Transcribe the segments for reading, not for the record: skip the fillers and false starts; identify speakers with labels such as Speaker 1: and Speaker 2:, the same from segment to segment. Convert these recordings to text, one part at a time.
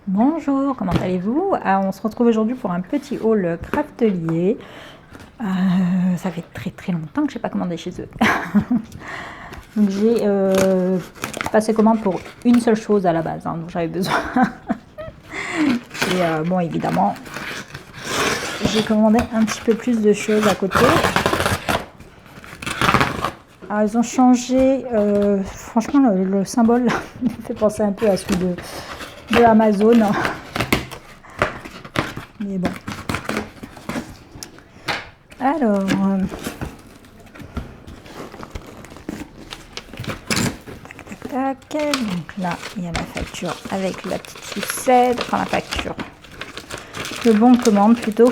Speaker 1: Bonjour, comment allez-vous? On se retrouve aujourd'hui pour un petit haul Craftelier. Ça fait très longtemps que je n'ai pas commandé chez eux. Donc j'ai passé commande pour une seule chose à la base, hein, dont j'avais besoin. Et bon, évidemment, j'ai commandé un petit peu plus de choses à côté. Alors, ils ont changé, franchement, le symbole me fait penser un peu à celui de Amazon. Mais bon. Alors, donc là, il y a la facture avec la petite sucette, enfin la facture, le bon de commande plutôt,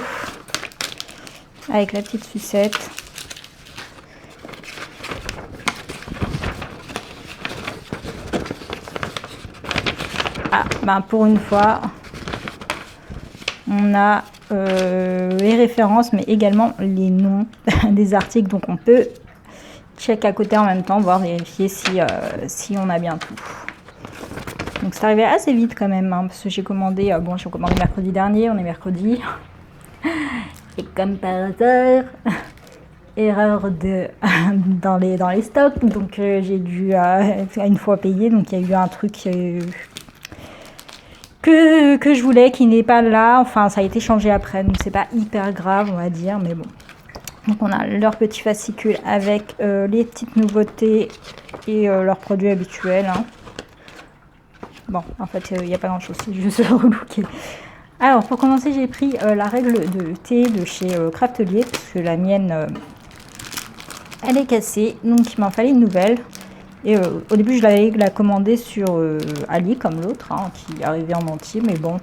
Speaker 1: avec la petite sucette. Ah, ben pour une fois, on a les références, mais également les noms des articles, donc on peut check à côté en même temps, voir vérifier si on a bien tout. Donc c'est arrivé assez vite quand même, hein, parce que j'ai commandé, j'ai commandé mercredi dernier, on est mercredi. Et comme par hasard, erreur dans les stocks, donc j'ai dû une fois payer, donc il y a eu un truc que je voulais qui n'est pas là, enfin ça a été changé après, donc c'est pas hyper grave on va dire, mais bon. Donc on a leur petit fascicule avec les petites nouveautés et leurs produits habituels, hein. Bon, en fait, il n'y a pas grand chose, c'est juste relooké. Alors, pour commencer, j'ai pris la règle de thé de chez Craftelier, parce que la mienne, elle est cassée, donc il m'en fallait une nouvelle. Et au début, je l'avais la commandée sur Ali, comme l'autre, hein, qui arrivait en entier, mais bon,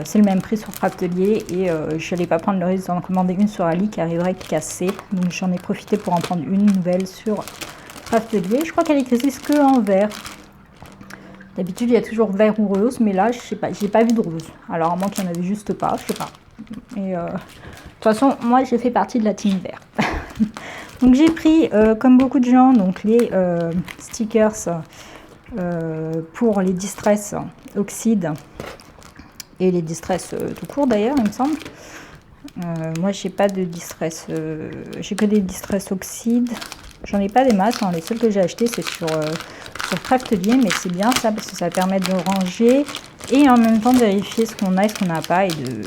Speaker 1: c'est le même prix sur Craftelier, et je n'allais pas prendre le risque d'en commander une sur Ali qui arriverait cassée. Donc j'en ai profité pour en prendre une nouvelle sur Craftelier. Je crois qu'elle existe que en vert. D'habitude, il y a toujours vert ou rose, mais là, je sais pas, j'ai pas vu de rose. Alors, à moins qu'il n'y en avait juste pas, je sais pas. Et de toute façon, moi, j'ai fait partie de la team vert. Donc, j'ai pris, comme beaucoup de gens, donc les stickers pour les distress oxyde et les distress tout court d'ailleurs, il me semble. Moi, j'ai pas de distress, j'ai que des distress oxyde. J'en ai pas des masses, hein. Les seuls que j'ai achetés, c'est sur Craftelier, mais c'est bien ça parce que ça permet de ranger et en même temps de vérifier ce qu'on a et ce qu'on n'a pas, et de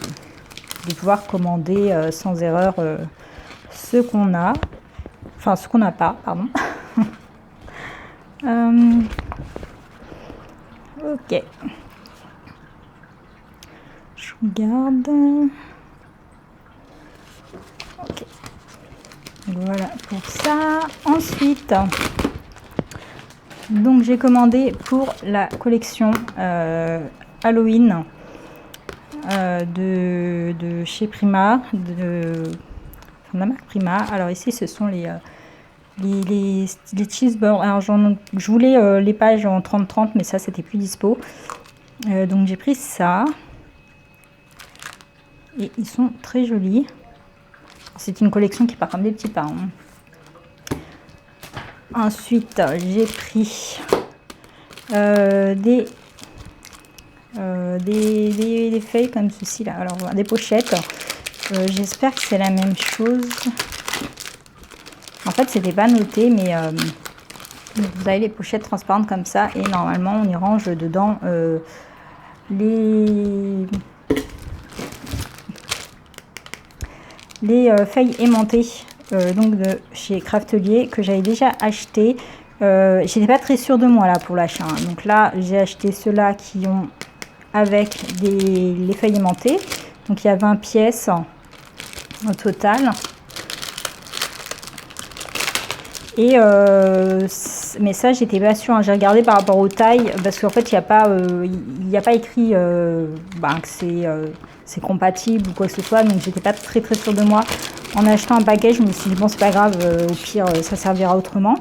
Speaker 1: pouvoir commander sans erreur ce qu'on a, enfin ce qu'on n'a pas, pardon. Ok, je regarde. Ok, voilà pour ça. Ensuite, donc j'ai commandé pour la collection Halloween de chez Prima, de la marque Prima. Alors ici ce sont les cheeseburgers. Alors je voulais les pages en 30-30, mais ça c'était plus dispo. Donc j'ai pris ça. Et ils sont très jolis. C'est une collection qui part comme des petits pains, hein. Ensuite, j'ai pris des feuilles comme ceci là. Alors, des pochettes. J'espère que c'est la même chose. En fait, c'était pas noté, mais vous avez les pochettes transparentes comme ça. Et normalement, on y range dedans les feuilles aimantées. Donc de chez Craftelier, que j'avais déjà acheté. J'étais pas très sûre de moi là pour l'achat, hein. Donc là j'ai acheté ceux-là qui ont avec les feuilles aimantées. Donc il y a 20 pièces au total. Et mais ça j'étais pas sûre, hein. J'ai regardé par rapport aux tailles parce qu'en fait il n'y a pas écrit que c'est compatible ou quoi que ce soit, donc j'étais pas très sûre de moi. En achetant un paquet, je me suis dit bon c'est pas grave, au pire ça servira autrement.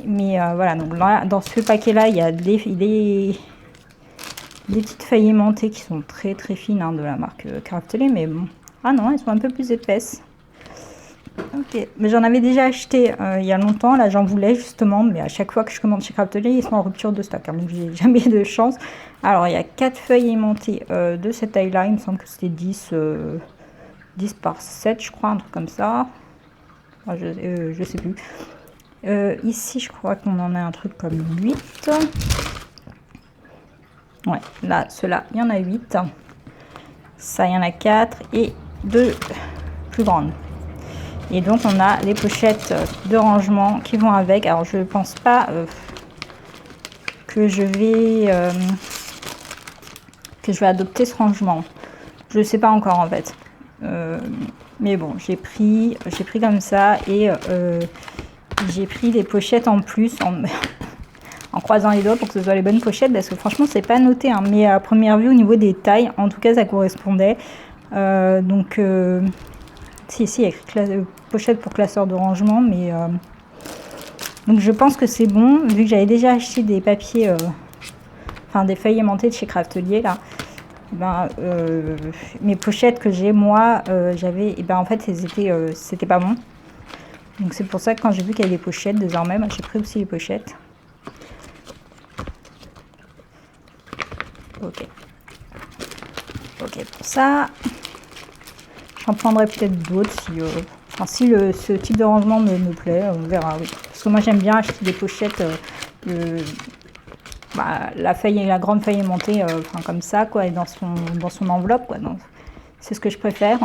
Speaker 1: Mais voilà, donc là, dans ce paquet là il y a des petites feuilles aimantées qui sont très fines, hein, de la marque Craftelier, mais bon, ah non, elles sont un peu plus épaisses. Ok, mais j'en avais déjà acheté il y a longtemps, là j'en voulais justement, mais à chaque fois que je commande chez Craftelier, ils sont en rupture de stock, hein, donc j'ai jamais de chance. Alors il y a 4 feuilles aimantées de cette taille-là, il me semble que c'était 10 par 7, je crois, un truc comme ça. Enfin, je sais plus. Ici, je crois qu'on en a un truc comme 8. Ouais, là, ceux-là, il y en a 8. Ça, il y en a 4 et 2 plus grandes. Et donc, on a les pochettes de rangement qui vont avec. Alors, je ne pense pas que je vais adopter ce rangement. Je ne sais pas encore, en fait. Mais bon, j'ai pris comme ça et j'ai pris des pochettes en plus en croisant les doigts pour que ce soit les bonnes pochettes parce que franchement c'est pas noté, hein, mais à première vue au niveau des tailles en tout cas ça correspondait. Si il y a écrit pochette pour classeur de rangement, mais donc je pense que c'est bon vu que j'avais déjà acheté des papiers enfin des feuilles aimantées de chez Craftelier là. Ben, mes pochettes que j'ai moi j'avais et ben en fait c'était pas bon, donc c'est pour ça que quand j'ai vu qu'il y avait des pochettes désormais ben, j'ai pris aussi les pochettes. Ok pour ça, j'en prendrai peut-être d'autres si ce type de rangement me plaît, on verra. Oui. Parce que moi j'aime bien acheter des pochettes la grande feuille aimantée comme ça quoi, et dans son enveloppe quoi. C'est ce que je préfère.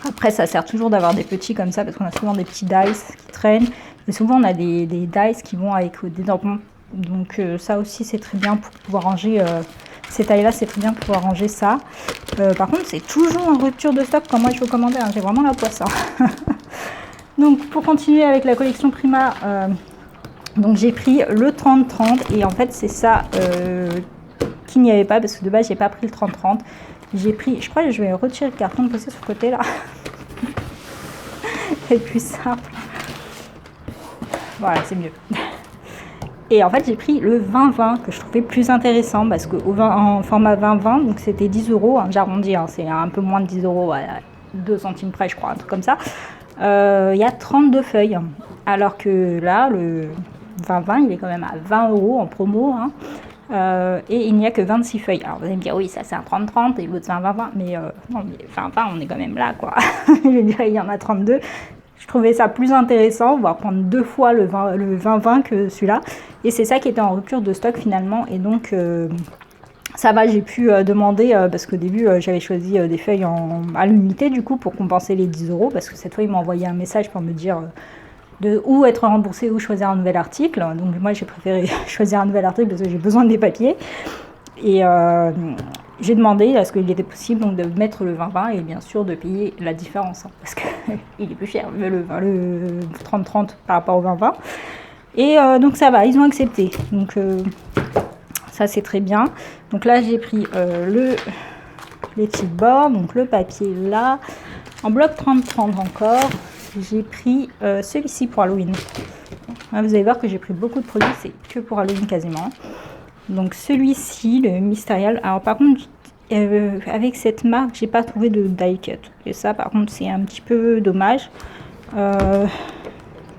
Speaker 1: Après ça sert toujours d'avoir des petits comme ça parce qu'on a souvent des petits dice qui traînent et souvent on a des dice qui vont avec des tampons, donc ça aussi c'est très bien pour pouvoir ranger ces tailles là, c'est très bien pour pouvoir ranger ça. Par contre c'est toujours en rupture de stock quand moi je veux commander, hein, j'ai vraiment la poisse. Donc pour continuer avec la collection Prima, donc j'ai pris le 30-30 et en fait c'est ça qu'il n'y avait pas parce que de base j'ai pas pris le 30-30. J'ai pris, je crois que je vais retirer le carton de poster sur le côté là. C'est plus simple. Voilà, c'est mieux. Et en fait j'ai pris le 20-20 que je trouvais plus intéressant parce qu'en format 20-20, donc c'était 10 €, hein, j'arrondis, hein, c'est un peu moins de 10 €, à 2 centimes près je crois, un truc comme ça. Il y a 32 feuilles, alors que là le 20-20 il est quand même à 20 € en promo, hein. Et il n'y a que 26 feuilles. Alors vous allez me dire oui ça c'est un 30-30 et l'autre c'est un 20-20, mais non mais 20-20 on est quand même là quoi. Je veux dire il y en a 32. Je trouvais ça plus intéressant, voire prendre 2 fois le 20-20 que celui-là. Et c'est ça qui était en rupture de stock finalement. Et donc ça va, j'ai pu demander, parce qu'au début j'avais choisi des feuilles à l'unité du coup pour compenser les 10 €. Parce que cette fois ils m'ont envoyé un message pour me dire de où être remboursé ou choisir un nouvel article. Donc moi j'ai préféré choisir un nouvel article parce que j'ai besoin des papiers. Et j'ai demandé est-ce qu'il était possible donc, de mettre le 20-20 et bien sûr de payer la différence, hein, parce qu'il est plus cher le 30-30 par rapport au 20-20. Et donc ça va, ils ont accepté. Donc ça c'est très bien. Donc là j'ai pris les petites bords, donc le papier là, en bloc 30-30 encore. J'ai pris celui-ci pour Halloween. Là, vous allez voir que j'ai pris beaucoup de produits, c'est que pour Halloween quasiment. Donc celui-ci, le Mysterial. Alors par contre, avec cette marque, j'ai pas trouvé de die cut. Et ça, par contre, c'est un petit peu dommage.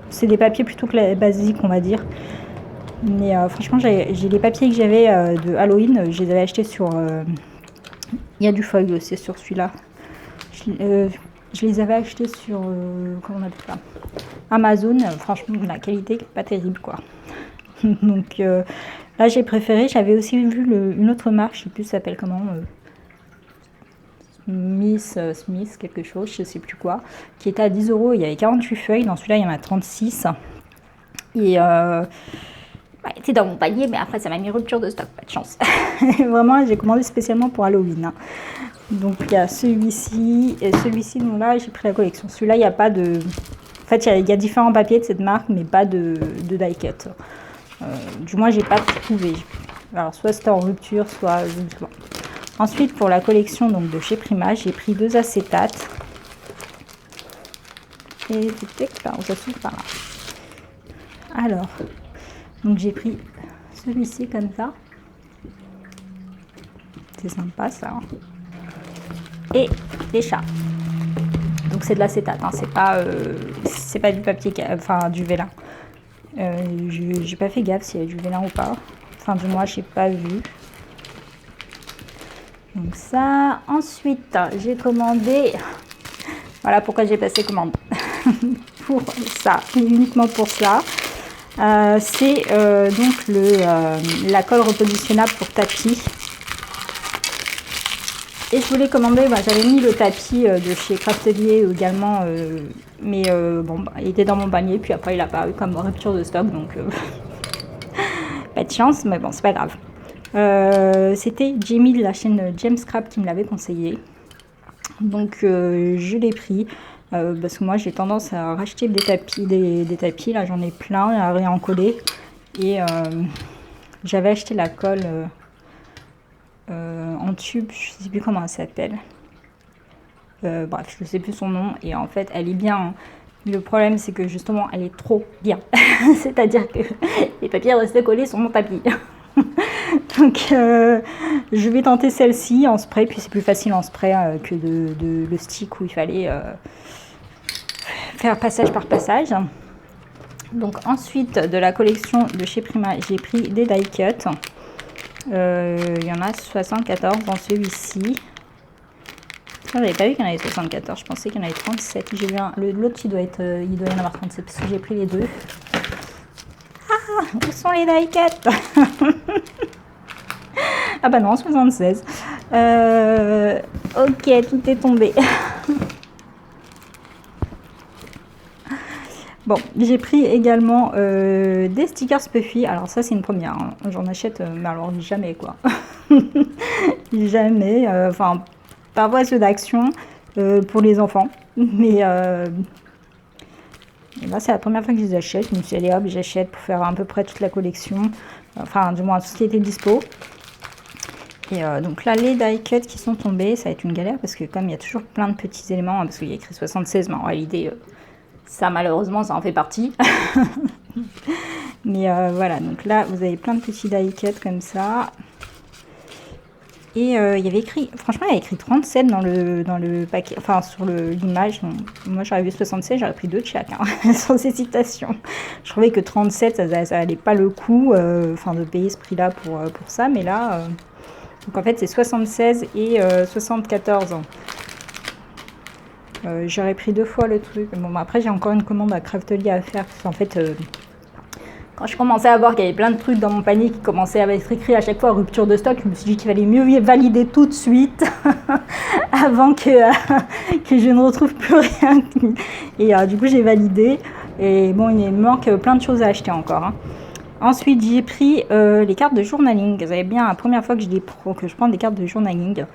Speaker 1: C'est des papiers plutôt basiques, on va dire. Mais franchement, j'ai les papiers que j'avais de Halloween, je les avais achetés sur... Il y a du foil aussi sur celui-là. Je les avais achetés sur... comment on appelle ça, Amazon. Franchement, la qualité n'est pas terrible, quoi. Donc là, j'ai préféré. J'avais aussi vu une autre marque, je sais plus, ça s'appelle comment, Smith quelque chose, je sais plus quoi, qui était à 10 €. Il y avait 48 feuilles. Dans celui-là, il y en a 36. Et était dans mon panier, mais après, ça m'a mis rupture de stock. Pas de chance. Vraiment, j'ai commandé spécialement pour Halloween, hein. Donc il y a celui-ci et celui-ci. Donc là, j'ai pris la collection. Celui-là, il n'y a pas de... En fait, il y a différents papiers de cette marque, mais pas de die cut. Du moins, j'ai pas trouvé. Alors, soit c'était en rupture, soit je ne sais pas. Ensuite, pour la collection donc de chez Prima, j'ai pris 2 acétates. Et peut-être là, ça s'ouvre par là. Alors, donc j'ai pris celui-ci comme ça. C'est sympa ça. Et les chats. Donc c'est de l'acétate, hein, c'est pas du papier, enfin du vélin. J'ai pas fait gaffe s'il y a du vélin ou pas. Enfin du moins j'ai pas vu. Donc ça, ensuite j'ai commandé, voilà pourquoi j'ai passé commande, pour ça, uniquement pour ça. C'est donc la colle repositionnable pour tapis. Et je voulais commander, j'avais mis le tapis de chez Craftelier également, mais bon, il était dans mon panier, puis après il a apparu comme rupture de stock, donc pas de chance, mais bon, c'est pas grave. C'était Jamie de la chaîne James Scrap qui me l'avait conseillé, donc je l'ai pris. Parce que moi j'ai tendance à racheter des tapis, là j'en ai plein à réencoller, et j'avais acheté la colle en tube, je sais plus comment elle s'appelle, bref je sais plus son nom, et en fait elle est bien, hein. Le problème c'est que justement elle est trop bien, c'est à dire que les papiers restaient collés sur mon tapis. Donc je vais tenter celle-ci en spray, puis c'est plus facile en spray que le stick où il fallait faire passage par passage. Donc ensuite de la collection de chez Prima, j'ai pris des die cut. Il y en a 74 dans celui-ci. J'avais pas vu qu'il y en avait 74, je pensais qu'il y en avait 37. J'ai vu l'autre il doit y en avoir 37 parce que j'ai pris les deux. Ah, où sont les die cut? Ah bah non, 76. Ok, tout est tombé. Bon, j'ai pris également des stickers Puffy. Alors ça c'est une première, hein. J'en achète, mais alors jamais quoi. Jamais. Enfin, parfois ceux d'action pour les enfants. Mais là c'est la première fois que je les achète. Je me suis dit allez hop, j'achète pour faire à peu près toute la collection. Enfin du moins tout ce qui était dispo. Et donc là les die cut qui sont tombés, ça va être une galère parce que comme il y a toujours plein de petits éléments, hein, parce qu'il y a écrit 76, mais en réalité... ça malheureusement ça en fait partie. Mais voilà, donc là vous avez plein de petits die cut comme ça. Et il y avait écrit, franchement il y a écrit 37 dans le paquet, enfin sur l'image. Moi j'aurais vu 76, j'aurais pris 2 de chaque, hein, sans hésitation. Je trouvais que 37 ça allait pas le coup, enfin de payer ce prix là pour ça, mais là donc en fait c'est 76 et 74. J'aurais pris 2 fois le truc. Bon, après, j'ai encore une commande à Craftelier à faire. Parce qu'en fait, quand je commençais à voir qu'il y avait plein de trucs dans mon panier qui commençaient à être écrits à chaque fois rupture de stock, je me suis dit qu'il fallait mieux valider tout de suite avant que je ne retrouve plus rien. Et du coup, j'ai validé. Et bon, il me manque plein de choses à acheter encore, hein. Ensuite, j'ai pris les cartes de journaling. Vous savez bien, la première fois que je prends des cartes de journaling.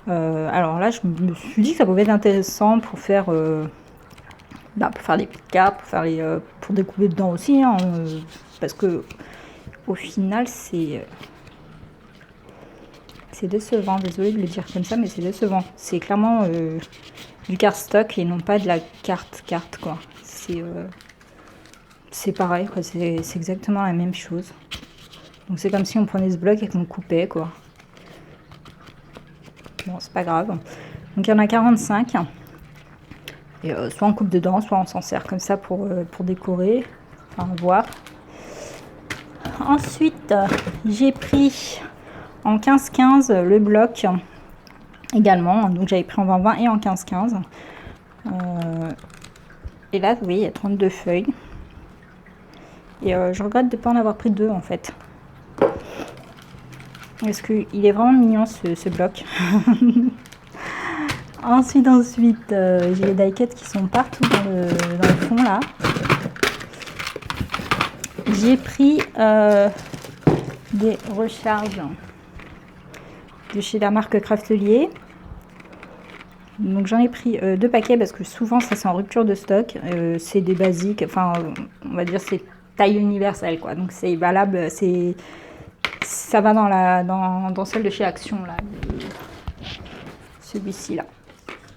Speaker 1: Alors là, je me suis dit que ça pouvait être intéressant pour faire, pour faire des petites cartes, pour découper dedans aussi, hein, parce que au final, c'est décevant. Désolée de le dire comme ça, mais c'est décevant. C'est clairement du cardstock et non pas de la carte quoi. C'est pareil, quoi. C'est exactement la même chose. Donc c'est comme si on prenait ce bloc et qu'on le coupait, quoi. Bon, c'est pas grave. Donc il y en a 45. Et soit on coupe dedans, soit on s'en sert comme ça pour décorer. Enfin, voir. Ensuite, j'ai pris en 15-15 le bloc également. Donc j'avais pris en 20-20 et en 15-15. Et là, vous voyez, il y a 32 feuilles. Et je regrette de ne pas en avoir pris 2 en fait. Parce qu'il est vraiment mignon ce bloc. Ensuite, j'ai les die cut qui sont partout dans le fond là. J'ai pris des recharges de chez la marque Craftelier. Donc j'en ai pris 2 paquets parce que souvent ça c'est en rupture de stock. C'est des basiques, enfin on va dire c'est taille universelle quoi. Donc c'est valable, ça va dans celle de chez Action là, celui-ci là,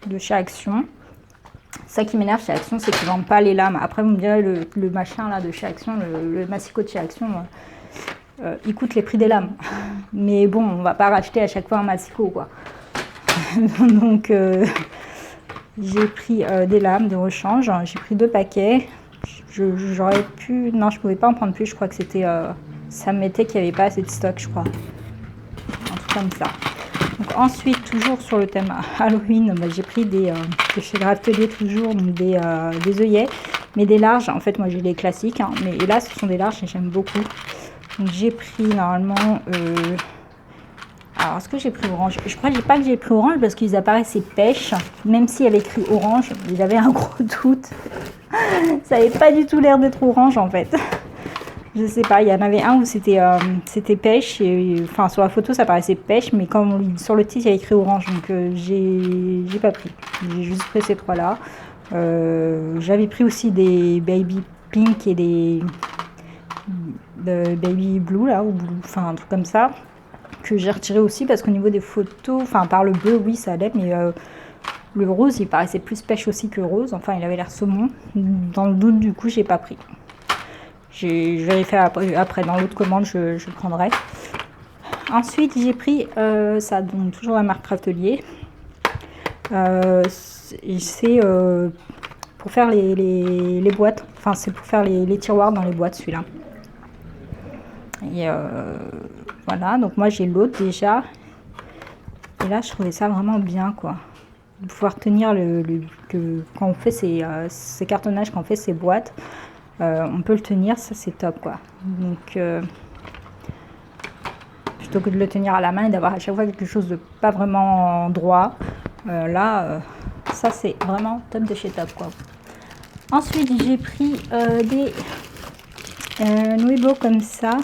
Speaker 1: de chez Action. Ça qui m'énerve chez Action, c'est qu'ils vendent pas les lames. Après vous me direz le machin là de chez Action, le massicot de chez Action, il coûte les prix des lames. Mais bon, on va pas racheter à chaque fois un massicot quoi. Donc J'ai pris des lames de rechange. J'ai pris 2 paquets. J'aurais pu... Non, je pouvais pas en prendre plus. Je crois que c'était... ça me mettait qu'il n'y avait pas assez de stock, je crois. Un truc comme ça. Donc ensuite, toujours sur le thème Halloween, bah, j'ai pris de chez Graftelier toujours, donc des œillets, mais des larges. En fait, moi j'ai les classiques, hein, mais là ce sont des larges et j'aime beaucoup. Donc j'ai pris normalement... alors, est-ce que j'ai pris orange? Je crois pas que j'ai pris orange parce qu'ils apparaissaient pêche. Même s'il y avait écrit orange, j'avais un gros doute. Ça n'avait pas du tout l'air d'être orange en fait. Je sais pas, il y en avait un où c'était pêche. Et, enfin, sur la photo ça paraissait pêche, mais comme sur le titre il y a écrit orange, donc j'ai pas pris. J'ai juste pris ces 3 là. J'avais pris aussi des baby pink et des baby blue là, ou blue, enfin un truc comme ça, que j'ai retiré aussi parce qu'au niveau des photos, enfin par le bleu oui ça allait, mais le rose il paraissait plus pêche aussi que rose, enfin il avait l'air saumon. Dans le doute du coup j'ai pas pris. Je vérifie après dans l'autre commande, je le prendrai. Ensuite j'ai pris ça, donc toujours la marque Craftelier. C'est pour faire les boîtes, enfin c'est pour faire les tiroirs dans les boîtes celui-là. Et voilà, donc moi j'ai l'autre déjà. Et là je trouvais ça vraiment bien quoi. De pouvoir tenir quand on fait ces cartonnages, quand on fait ces boîtes, on peut le tenir, ça c'est top quoi. Donc plutôt que de le tenir à la main et d'avoir à chaque fois quelque chose de pas vraiment droit, là ça c'est vraiment top de chez Top quoi. Ensuite j'ai pris des Nuebo comme ça,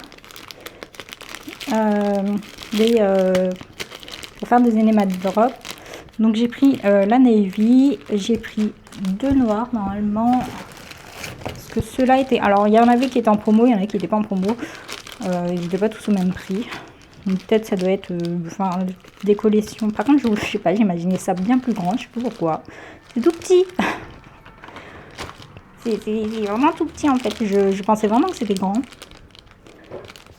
Speaker 1: pour faire des énémas de drop. Donc j'ai pris la navy, j'ai pris 2 noirs normalement, parce que ceux-là étaient... Alors il y en avait qui étaient en promo, il y en avait qui n'étaient pas en promo, ils n'étaient pas tous au même prix. Peut-être ça doit être enfin, des collections. Par contre je sais pas, j'imaginais ça bien plus grand, je sais pas pourquoi. C'est tout petit. C'est vraiment tout petit en fait, je pensais vraiment que c'était grand.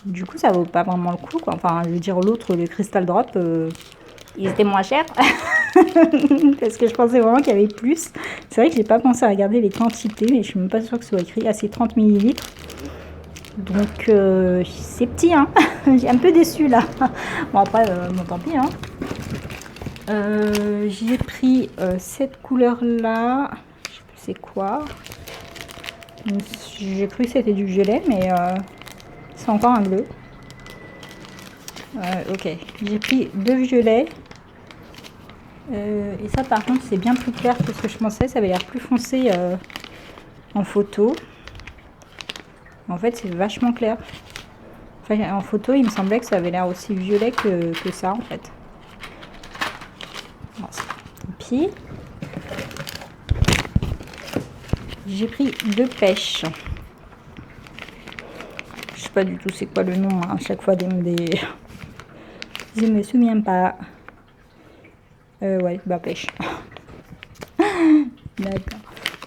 Speaker 1: Du coup ça vaut pas vraiment le coup quoi. Enfin je veux dire, l'autre, le Crystal Drop, ils étaient moins chers. Parce que je pensais vraiment qu'il y avait plus. C'est vrai que j'ai pas pensé à regarder les quantités, mais je suis même pas sûre que ce soit écrit. Ah, c'est 30 ml. Donc c'est petit hein. J'ai un peu déçu là. Bon après bon tant pis hein. J'ai pris cette couleur là, je sais plus c'est quoi. J'ai cru que c'était du violet, mais c'est encore un bleu. Ok, j'ai pris 2 violets. Et ça par contre c'est bien plus clair que ce que je pensais, ça avait l'air plus foncé en photo. En fait c'est vachement clair. Enfin, en photo il me semblait que ça avait l'air aussi violet que ça en fait. Bon, tant pis. J'ai pris 2 pêches. Je sais pas du tout c'est quoi le nom hein, à chaque fois des... Je me souviens pas. Ouais, bah pêche. D'accord.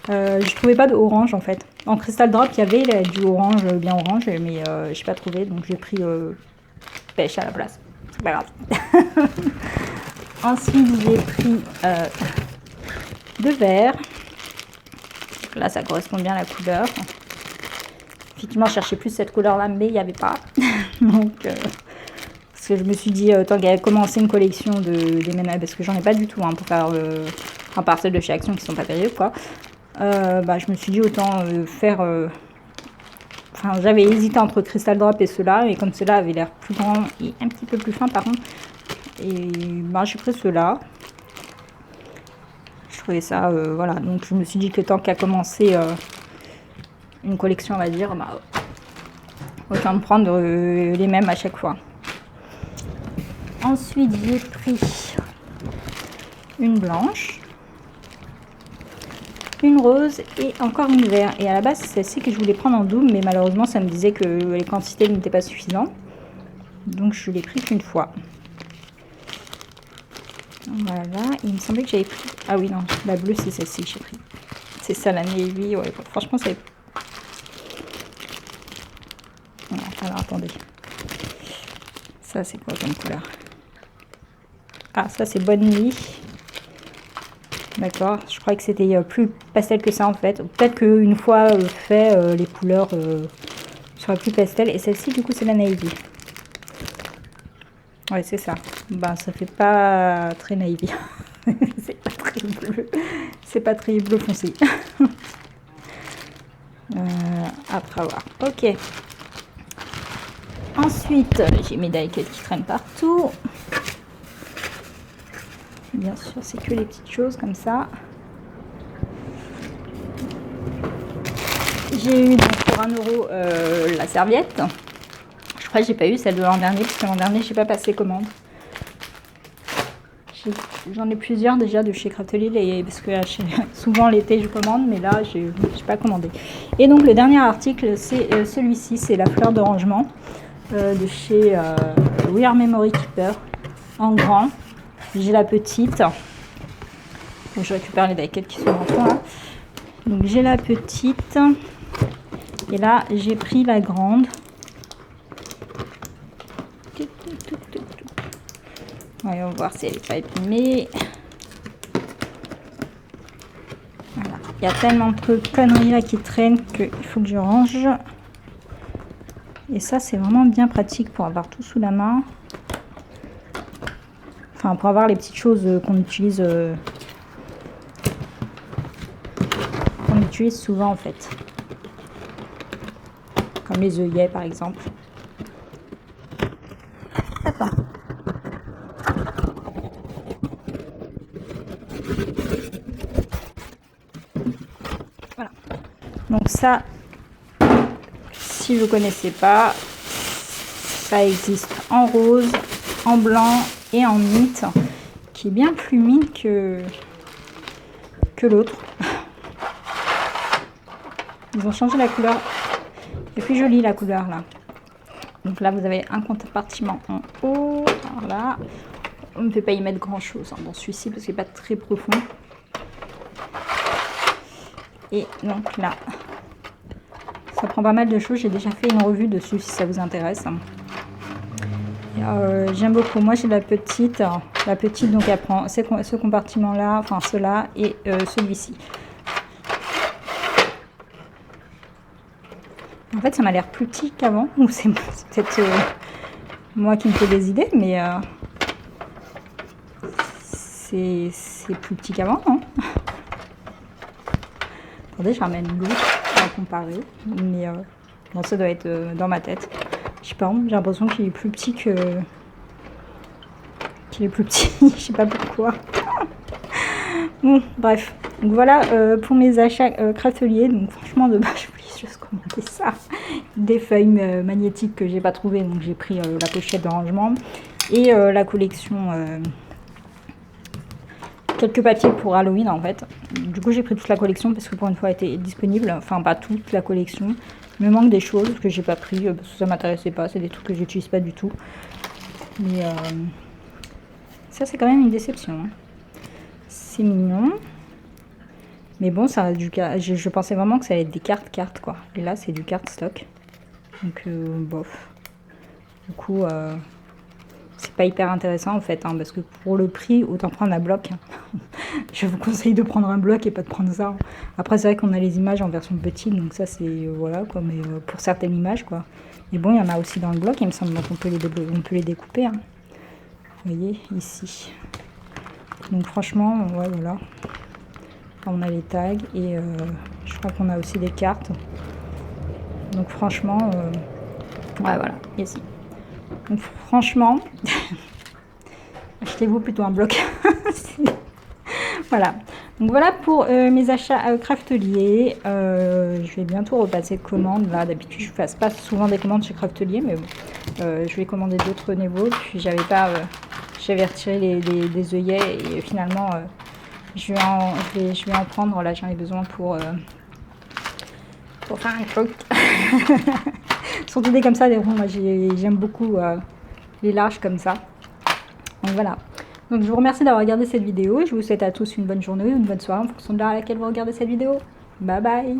Speaker 1: Je trouvais pas de orange en fait. En Crystal Drop, il y avait du orange, bien orange, mais j'ai pas trouvé, donc j'ai pris pêche à la place. C'est pas grave. Ensuite, j'ai pris 2 verres. Là, ça correspond bien à la couleur. Effectivement, je cherchais plus cette couleur-là, mais il n'y avait pas. Donc, parce que je me suis dit, tant qu'à commencer une collection des ménages, parce que j'en ai pas du tout hein, pour faire un parcelle de chez Action qui sont pas terribles, quoi. Bah, je me suis dit, autant faire... Enfin, j'avais hésité entre Crystal Drop et ceux-là, et comme ceux-là avaient l'air plus grand et un petit peu plus fin, par contre. Et bah, j'ai pris ceux-là. Je trouvais ça, voilà. Donc, je me suis dit que tant qu'à commencer une collection, on va dire, bah, autant prendre les mêmes à chaque fois. Ensuite, j'ai pris une blanche, une rose et encore une verte. Et à la base, c'est celle-ci que je voulais prendre en double, mais malheureusement, ça me disait que les quantités n'étaient pas suffisantes. Donc, je l'ai pris qu'une fois. Voilà, il me semblait que j'avais pris... Ah oui, non, la bleue, c'est celle-ci que j'ai pris. C'est ça, la navy. Ouais, franchement, c'est... Alors, attendez. Ça, c'est quoi comme couleur? Ah, ça, c'est Bonne Nuit. D'accord, je croyais que c'était plus pastel que ça en fait. Peut-être qu'une fois fait, les couleurs seraient plus pastel. Et celle-ci, du coup, c'est la Navy. Ouais, c'est ça. Bah, ça fait pas très Navy. C'est pas très bleu. C'est pas très bleu foncé. Après avoir. Ok. Ensuite, j'ai mes die cuts qui traînent partout. Bien sûr, c'est que les petites choses comme ça. J'ai eu donc pour 1 € la serviette. Je crois que j'ai pas eu celle de l'an dernier, parce que l'an dernier, j'ai pas passé commande. J'en ai plusieurs déjà de chez Craftelier, parce que souvent l'été je commande, mais là j'ai pas commandé. Et donc le dernier article, c'est celui-ci, c'est la fleur de rangement de chez We Are Memory Keeper en grand. J'ai la petite. Donc, je récupère les die-cuts qui sont en fond là. Donc j'ai la petite. Et là j'ai pris la grande. Voyons voir si elle n'est pas abîmée. Voilà. Il y a tellement de conneries là qui traînent qu'il faut que je range. Et ça, c'est vraiment bien pratique pour avoir tout sous la main. Enfin, pour avoir les petites choses qu'on utilise souvent en fait. Comme les œillets par exemple. Attends. Voilà. Donc ça, si vous ne connaissez pas, ça existe en rose, en blanc et en mint, qui est bien plus mint que l'autre. Ils ont changé la couleur. C'est plus joli la couleur là. Donc là vous avez un compartiment en haut. Alors là, on ne peut pas y mettre grand chose dans celui-ci parce qu'il n'est pas très profond. Et donc là, ça prend pas mal de choses. J'ai déjà fait une revue dessus si ça vous intéresse. J'aime beaucoup. Moi j'ai la petite. La petite, donc elle prend ce compartiment là, enfin cela et celui-ci. En fait, ça m'a l'air plus petit qu'avant, ou c'est peut-être moi qui me fais des idées, mais c'est plus petit qu'avant, non? Attendez, je ramène l'autre à comparer, mais bon, ça doit être dans ma tête. Je sais pas, j'ai l'impression qu'il est plus petit que... qu'il est plus petit, je sais pas pourquoi. Bon, bref. Donc voilà pour mes achats Craftelier. Donc franchement, de base, je voulais juste commander ça. Des feuilles magnétiques que j'ai pas trouvé, donc j'ai pris la pochette de rangement et la collection. Quelques papiers pour Halloween en fait. Du coup, j'ai pris toute la collection parce que pour une fois, elle était disponible. Enfin, pas toute la collection. Il me manque des choses que j'ai pas pris parce que ça m'intéressait pas. C'est des trucs que j'utilise pas du tout. Mais ça, c'est quand même une déception. Hein. C'est mignon. Mais bon, ça reste du je pensais vraiment que ça allait être des cartes quoi. Et là, c'est du cardstock. Donc, bof. Du coup, c'est pas hyper intéressant en fait. Hein, parce que pour le prix, autant prendre un bloc. Je vous conseille de prendre un bloc et pas de prendre ça. Après, c'est vrai qu'on a les images en version petite. Donc ça, c'est... voilà quoi. Mais pour certaines images quoi. Et bon, il y en a aussi dans le bloc. Il me semble qu'on peut les découper. Hein. Vous voyez, ici. Donc franchement, ouais, voilà. On a les tags et je crois qu'on a aussi des cartes. Donc franchement, ouais voilà, ici. Donc franchement, achetez-vous plutôt un bloc. Voilà. Donc voilà pour mes achats Craftelier. Je vais bientôt repasser commande. Là, d'habitude, je ne fasse pas souvent des commandes chez Craftelier, mais bon, je vais commander d'autres niveaux. Puis j'avais pas, j'avais retiré des œillets et finalement. Je vais en prendre, là j'en ai besoin pour faire un truc. Surtout des comme ça, des ronds, moi j'aime beaucoup les larges comme ça. Donc voilà. Donc je vous remercie d'avoir regardé cette vidéo. Je vous souhaite à tous une bonne journée ou une bonne soirée en fonction de l'heure à laquelle vous regardez cette vidéo. Bye bye.